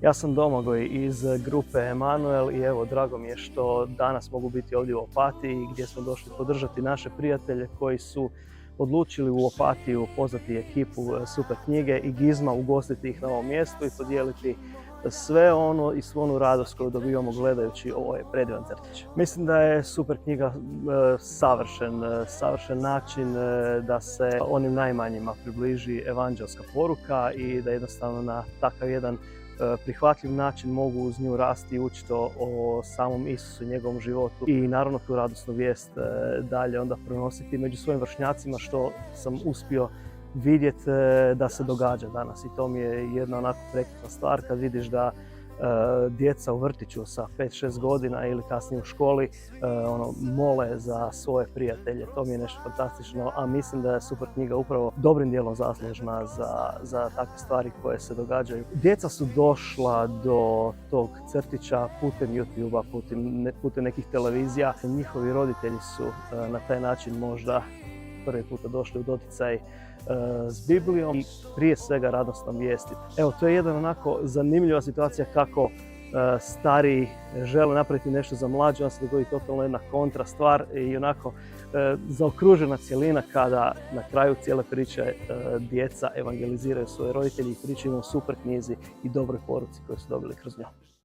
Ja sam Domagoj iz grupe Emanuel i evo drago mi je što danas mogu biti ovdje u Opatiji gdje smo došli podržati naše prijatelje koji su odlučili u Opatiju pozvati ekipu Super knjige i Gizma, ugostiti ih na ovom mjestu i podijeliti sve ono i svu onu radost koju dobivamo gledajući ovaj predivan crtić. Mislim da je Super knjiga savršen način da se onim najmanjima približi evanđelska poruka i da jednostavno na takav jedan prihvatljiv način mogu uz nju rasti i učiti o samom Isusu i njegovom životu i naravno tu radosnu vijest dalje onda prenositi među svojim vršnjacima, što sam uspio vidjeti da se događa danas. I to mi je jedna onako prekrasna stvar kad vidiš da djeca u vrtiću sa 5-6 godina ili kasnije u školi mole za svoje prijatelje. To mi je nešto fantastično, a mislim da je Super knjiga upravo dobrim dijelom zaslužna za takve stvari koje se događaju. Djeca su došla do tog crtića putem YouTube-a, putem nekih televizija. Njihovi roditelji su na taj način možda prvi puta došli u doticaj s Biblijom i prije svega radosnom vijesti. Evo, to je jedna onako zanimljiva situacija kako stariji žele napraviti nešto za mlađe, onda se dogodi totalno jedna kontra stvar i onako zaokružena cjelina kada na kraju cijele priče djeca evangeliziraju svoje roditelji i pričaju o Super knjizi i dobroj poruci koju su dobili kroz nju.